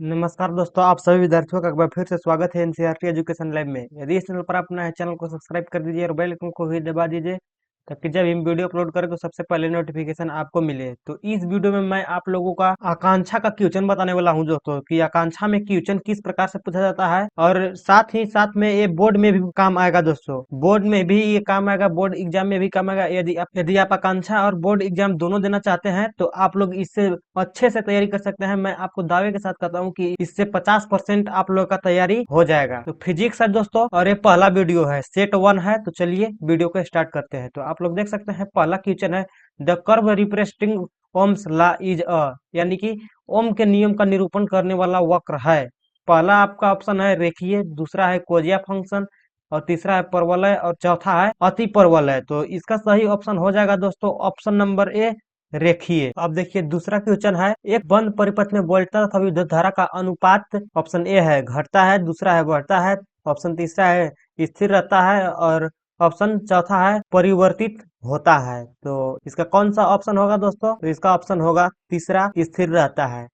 नमस्कार दोस्तों, आप सभी विद्यार्थियों का एक बार फिर से स्वागत है एनसीईआरटी एजुकेशन लैब में। यदि इस चैनल पर आप नए हैं, चैनल को सब्सक्राइब कर दीजिए और बेल आइकन को भी दबा दीजिए ताकि जब हम वीडियो अपलोड करें तो सबसे पहले नोटिफिकेशन आपको मिले। तो इस वीडियो में मैं आप लोगों का आकांक्षा का क्वेश्चन बताने वाला हूं दोस्तों कि आकांक्षा में क्वेश्चन किस प्रकार से पूछा जाता है, और साथ ही साथ में ये बोर्ड में भी काम आएगा दोस्तों। बोर्ड में भी ये काम आएगा, बोर्ड एग्जाम में भी काम आएगा। यदि आप आकांक्षा और बोर्ड एग्जाम दोनों देना चाहते हैं तो आप लोग इससे अच्छे से तैयारी कर सकते हैं। मैं आपको दावे के साथ कहता हूँ कि इससे 50% आप लोग का तैयारी हो जाएगा। तो फिजिक्स है दोस्तों, और ये पहला वीडियो है, सेट 1 है। तो चलिए वीडियो को स्टार्ट करते हैं। तो आप लोग देख सकते हैं पहला क्वेश्चन है, the curve representing Ohm's law is a, यानी कि ओम के नियम का निरूपण करने वाला वक्र है। पहला आपका ऑप्शन है रेखीय, दूसरा है कोजिया फंक्शन, और तीसरा है परवलय, और चौथा है अति परवलय। तो इसका सही ऑप्शन हो जाएगा दोस्तों ऑप्शन नंबर ए, रेखीय। अब देखिए दूसरा क्वेश्चन है, एक बंद परिपथ में वोल्टता तथा विद्युत धारा का अनुपात ऑप्शन ए है घटता है, दूसरा है बढ़ता है, ऑप्शन तीसरा है स्थिर रहता है, और ऑप्शन चौथा है परिवर्तित होता है। तो इसका कौन सा ऑप्शन होगा दोस्तों? तो इसका ऑप्शन होगा तीसरा, स्थिर रहता है।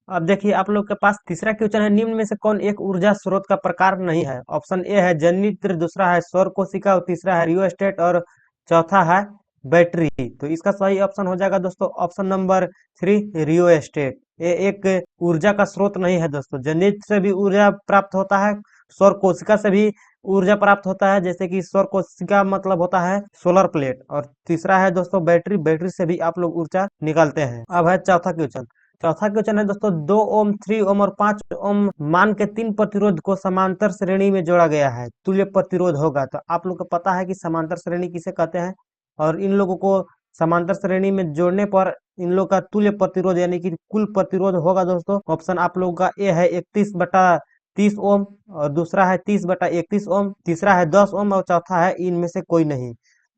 अब देखिए आप लोग के पास तीसरा क्वेश्चन है, निम्न में से कौन एक ऊर्जा स्रोत का प्रकार नहीं है? ऑप्शन ए है जनित्र, दूसरा है सौर कोशिका, और तीसरा है रियोस्टेट, और चौथा है बैटरी। तो इसका सही ऑप्शन हो जाएगा दोस्तों ऑप्शन नंबर 3, रियोस्टेट। ये एक ऊर्जा का स्रोत नहीं है दोस्तों। जनित्र से भी ऊर्जा प्राप्त होता है, सौर कोशिका से भी ऊर्जा प्राप्त होता है, जैसे कि सौर कोशिका मतलब होता है सोलर प्लेट, और तीसरा है दोस्तों बैटरी, बैटरी से भी आप लोग ऊर्जा निकालते हैं। अब है चौथा क्वेश्चन। चौथा क्वेश्चन है दोस्तों, 2 ओम, 3 ओम और 5 ओम मान के 3 प्रतिरोध को समांतर श्रेणी में जोड़ा गया है, तुल्य प्रतिरोध होगा। तो आप लोग को पता है कि समांतर श्रेणी किसे कहते हैं, और इन लोगों को समांतर श्रेणी में जोड़ने पर इन लोग का तुल्य प्रतिरोध यानी कि कुल प्रतिरोध होगा दोस्तों। ऑप्शन आप लोगों का ए है 31/30 ओम, और दूसरा है 30/31 ओम, तीसरा है 10 ओम, और चौथा है इनमें से कोई नहीं।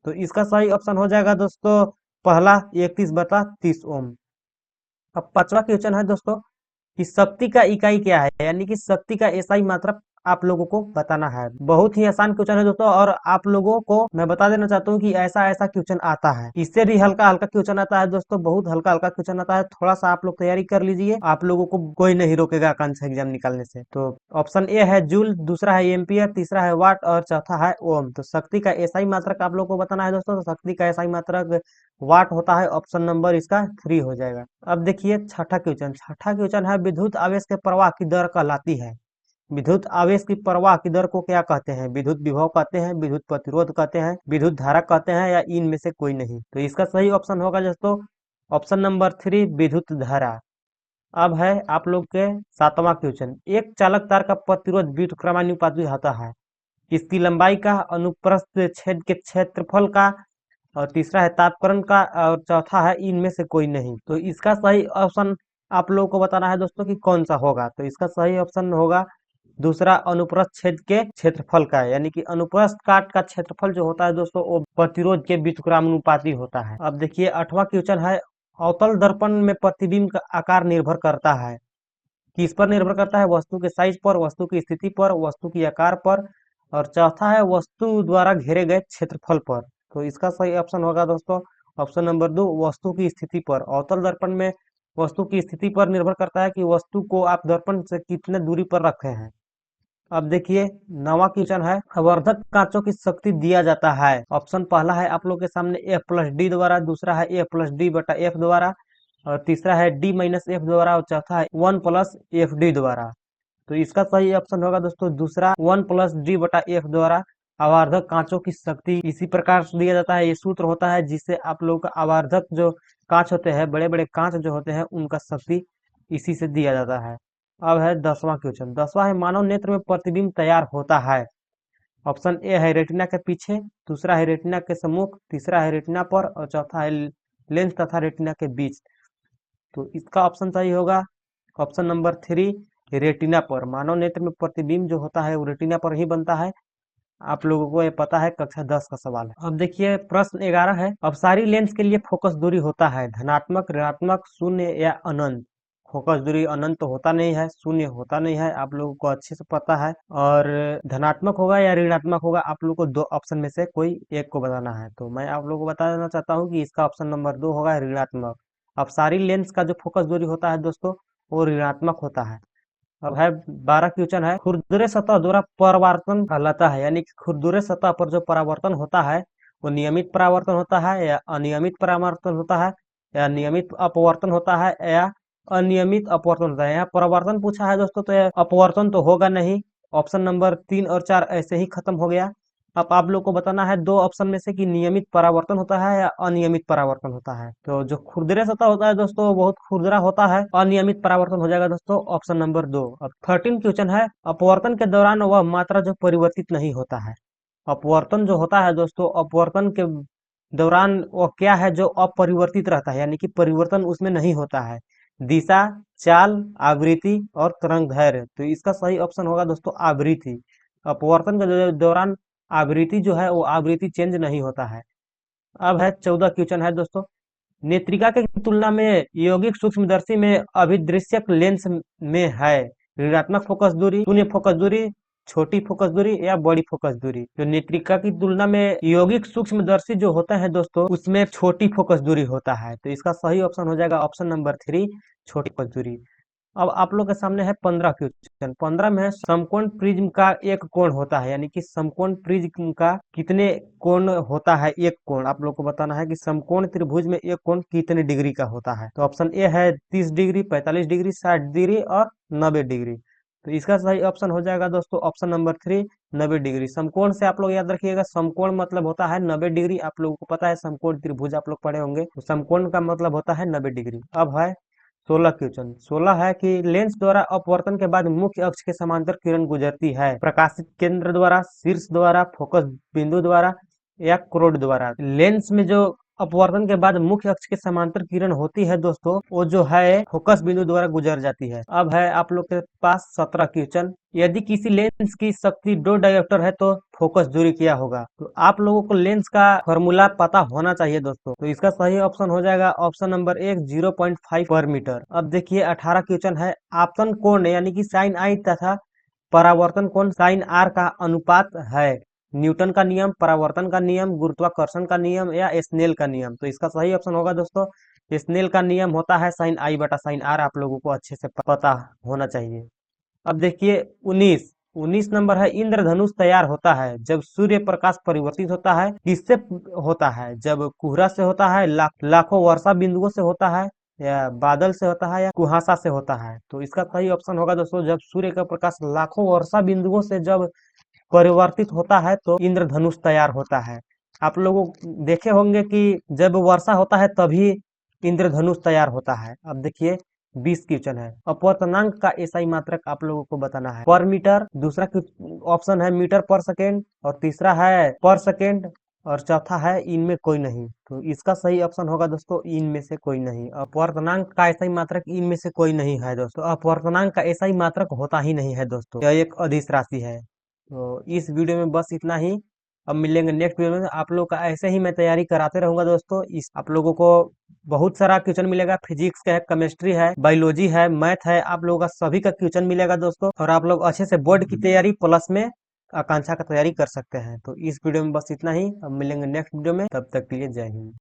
तो इसका सही ऑप्शन हो जाएगा दोस्तों पहला, 31/30 ओम। अब पांचवा क्वेश्चन है दोस्तों कि शक्ति का इकाई क्या है, यानी कि शक्ति का एसआई मात्रक आप लोगों को बताना है। बहुत ही आसान क्वेश्चन है दोस्तों, और आप लोगों को मैं बता देना चाहता हूँ कि ऐसा ऐसा क्वेश्चन आता है, इससे भी हल्का हल्का क्वेश्चन आता है दोस्तों, बहुत हल्का हल्का क्वेश्चन आता है। थोड़ा सा आप लोग तैयारी कर लीजिए, आप लोगों को कोई नहीं रोकेगा आकांक्षा एग्जाम निकालने से। तो ऑप्शन ए है जूल, दूसरा है एम्पियर, तीसरा है वाट, और चौथा है ओम। तो शक्ति का एसआई मात्रक आप लोग को बताना है दोस्तों। तो शक्ति का एसआई मात्रक वाट होता है, ऑप्शन नंबर इसका 3 हो जाएगा। अब देखिए छठा क्वेश्चन। छठा क्वेश्चन है, विद्युत आवेश के प्रवाह की दर कहलाती है। विद्युत आवेश की प्रवाह की दर को क्या कहते हैं? विद्युत विभव कहते हैं, विद्युत प्रतिरोध कहते हैं, विद्युत धारा कहते हैं, या इनमें से कोई नहीं? तो इसका सही ऑप्शन होगा दोस्तों ऑप्शन नंबर 3, विद्युत धारा। अब है आप लोग के सातवां क्वेश्चन, एक चालक तार का प्रतिरोध व्युत्क्रमानुपाती होता है, इसकी लंबाई का, अनुप्रस्थ छेद के क्षेत्रफल का, और तीसरा है तापकरण का, और चौथा है इनमें से कोई नहीं। तो इसका सही ऑप्शन आप लोगों को बताना है दोस्तों कि कौन सा होगा। तो इसका सही ऑप्शन होगा दूसरा, अनुप्रस्थ छेद के क्षेत्रफल का, यानी कि अनुप्रस्थ काट का क्षेत्रफल जो होता है दोस्तों वो प्रतिरोध के व्युत्क्रमानुपाती होता है। अब देखिए आठवां क्वेश्चन है, अवतल दर्पण में प्रतिबिंब का आकार निर्भर करता है, किस पर निर्भर करता है? वस्तु के साइज पर, वस्तु की स्थिति पर, वस्तु की आकार पर, और चौथा है वस्तु द्वारा घेरे गए क्षेत्रफल पर। तो इसका सही ऑप्शन होगा दोस्तों ऑप्शन नंबर 2, वस्तु की स्थिति पर। अवतल दर्पण में वस्तु की स्थिति पर निर्भर करता है कि वस्तु को आप दर्पण से कितने दूरी पर रखे हैं। अब देखिए नवा क्वेश्चन है, आवर्धक कांचों की शक्ति दिया जाता है। ऑप्शन पहला है आप लोग के सामने एफ प्लस डी द्वारा, दूसरा है ए प्लस डी बटा एफ द्वारा, और तीसरा है डी माइनस एफ द्वारा, और चौथा है 1 प्लस एफ डी द्वारा। तो इसका सही ऑप्शन होगा दोस्तों दूसरा, 1 प्लस डी बटा एफ द्वारा। आवर्धक कांचों की शक्ति इसी प्रकार से दिया जाता है। ये सूत्र होता है जिससे आप लोगों का आवर्धक जो कांच होते हैं, बड़े बड़े कांच जो होते हैं, उनका शक्ति इसी से दिया जाता है। अब है 10वां क्वेश्चन। 10वां है, मानव नेत्र में प्रतिबिंब तैयार होता है। ऑप्शन ए है रेटिना के पीछे, दूसरा है रेटिना के सम्मुख, तीसरा है रेटिना पर, और चौथा है लेंस तथा रेटिना के बीच। तो इसका ऑप्शन सही होगा ऑप्शन नंबर 3, रेटिना पर। मानव नेत्र में प्रतिबिंब जो होता है वो रेटिना पर ही बनता है। आप लोगों को ये पता है, कक्षा 10 का सवाल है। अब देखिए प्रश्न 11 है, अपसारी लेंस के लिए फोकस दूरी होता है धनात्मक, ऋणात्मक, शून्य या अनंत। फोकस दूरी अनंत तो होता नहीं है, शून्य होता नहीं है, आप लोगों को अच्छे से पता है। और धनात्मक होगा या ऋणात्मक होगा, आप लोगों को दो ऑप्शन में से कोई एक को बताना है। तो मैं आप लोगों को बता देना चाहता हूँ कि इसका ऑप्शन नंबर 2 होगा ऋणात्मक। अपसारी लेंस का जो फोकस दूरी होता है दोस्तों वो ऋणात्मक होता है। अब है 12 क्वेश्चन है, खुरदुरे सतह द्वारा परावर्तन कहलाता है, यानी कि खुरदुरे सतह पर जो परावर्तन होता है वो नियमित परावर्तन होता है या अनियमित परावर्तन होता है, या नियमित अपवर्तन होता है या अनियमित अपवर्तन होता है। यहाँ परावर्तन पूछा है दोस्तों, तो यह अपवर्तन तो होगा नहीं। ऑप्शन नंबर 3 और 4 ऐसे ही खत्म हो गया। अब आप लोग को बताना है दो ऑप्शन में से कि नियमित परावर्तन होता है या अनियमित परावर्तन होता है। तो जो खुरदरे सतह होता है दोस्तों वो बहुत खुरदरा होता है, अनियमित परावर्तन हो जाएगा दोस्तों ऑप्शन नंबर 2। अब 13 क्वेश्चन है, अपवर्तन के दौरान वह मात्रा जो परिवर्तित नहीं होता है। अपवर्तन जो होता है दोस्तों, अपवर्तन के दौरान वो क्या है जो अपरिवर्तित रहता है, यानी कि परिवर्तन उसमें नहीं होता है। दिशा, चाल, आवृत्ति और तरंग दैर्घ्य। तो इसका सही ऑप्शन होगा दोस्तों आवृत्ति। अपवर्तन के दौरान आवृत्ति जो है वो आवृत्ति चेंज नहीं होता है। अब है 14 क्वेश्चन है दोस्तों, नेत्रिका की तुलना में यौगिक सूक्ष्मदर्शी में अभिदृश्यक लेंस में है ऋणात्मक फोकस दूरी, शून्य फोकस दूरी, छोटी फोकस दूरी या बड़ी फोकस दूरी। तो नेत्रिका की तुलना में यौगिक सूक्ष्मदर्शी जो होता है दोस्तों उसमें छोटी फोकस दूरी होता है। तो इसका सही ऑप्शन हो जाएगा ऑप्शन नंबर 3, छोटी फोकस दूरी। अब आप लोग के सामने है 15 क्वेश्चन। 15 में है, समकोण प्रिज्म का एक कोण होता है, यानी कि समकोण प्रिज्म का कितने कोण होता है। एक कोण आप लोग को बताना है कि समकोण त्रिभुज में एक कोण कितने डिग्री का होता है। तो ऑप्शन ए है 30 डिग्री, 45 डिग्री, 60 डिग्री और 90 डिग्री। तो इसका सही ऑप्शन हो जाएगा दोस्तों ऑप्शन नंबर 3, 90 डिग्री। समकोण से आप लोग याद रखिएगा, समकोण मतलब होता है 90 डिग्री। आप लोगों को पता है समकोण त्रिभुज आप लोग पढ़े होंगे, तो समकोण का मतलब होता है 90 डिग्री। अब है 16 क्वेश्चन। 16 है कि लेंस द्वारा अपवर्तन के बाद मुख्य अक्ष के समांतर किरण गुजरती है प्रकाशित केंद्र द्वारा, शीर्ष द्वारा, फोकस बिंदु द्वारा या क्रोड द्वारा। लेंस में जो अपवर्तन के बाद मुख्य अक्ष के समांतर किरण होती है दोस्तों वो जो है फोकस बिंदु द्वारा गुजर जाती है। अब है आप लोग के पास 17 क्वेश्चन, यदि किसी लेंस की शक्ति 2 डायोप्टर है तो फोकस दूरी क्या होगा। तो आप लोगों को लेंस का फॉर्मूला पता होना चाहिए दोस्तों। तो इसका सही ऑप्शन हो जाएगा ऑप्शन नंबर 1, 0.5 पर मीटर। अब देखिए 18 क्वेश्चन है, आपतन कोण यानी कि साइन आई तथा परावर्तन कोण साइन आर का अनुपात है न्यूटन का नियम, परावर्तन का नियम, गुरुत्वाकर्षण का नियम या स्नेल का नियम। तो इसका सही ऑप्शन होगा दोस्तों स्नेल का नियम होता है साइन आई बटा साइन आर। आप लोगों को अच्छे से पता होना चाहिए। अब देखिए 19 नंबर है, इंद्रधनुष तैयार होता है जब सूर्य प्रकाश परिवर्तित होता है। किससे होता है? जब कोहरा से होता है, लाखों वर्षा बिंदुओं से होता है, या बादल से होता है, या कुहासा से होता है। तो इसका सही ऑप्शन होगा दोस्तों जब सूर्य का प्रकाश लाखों वर्षा बिंदुओं से जब परिवर्तित होता है तो इंद्रधनुष तैयार होता है। आप लोगों देखे होंगे कि जब वर्षा होता है तभी इंद्रधनुष तैयार होता है। अब देखिए 20 क्वेश्चन है, अपवर्तनांक का एसआई मात्रक आप लोगों को बताना है पर मीटर, दूसरा ऑप्शन है मीटर पर सेकेंड, और तीसरा है पर सेकेंड, और चौथा है इनमें कोई नहीं। तो इसका सही ऑप्शन होगा दोस्तों इनमें से कोई नहीं। अपवर्तनांक का एसआई मात्रक इनमें से कोई नहीं है दोस्तों। अपवर्तनांक का एसआई मात्रक होता ही नहीं है दोस्तों, यह एक अदिश राशि है। तो इस वीडियो में बस इतना ही। अब मिलेंगे नेक्स्ट वीडियो में। आप लोग का ऐसे ही मैं तैयारी कराते रहूंगा दोस्तों। इस आप लोगों को बहुत सारा क्वेश्चन मिलेगा, फिजिक्स का है, केमिस्ट्री है, बायोलॉजी है, मैथ है, आप लोगों का सभी का क्वेश्चन मिलेगा दोस्तों। और आप लोग अच्छे से बोर्ड की तैयारी प्लस में आकांक्षा का तैयारी कर सकते हैं। तो इस वीडियो में बस इतना ही। अब मिलेंगे नेक्स्ट वीडियो में, तब तक के लिए जय हिंद।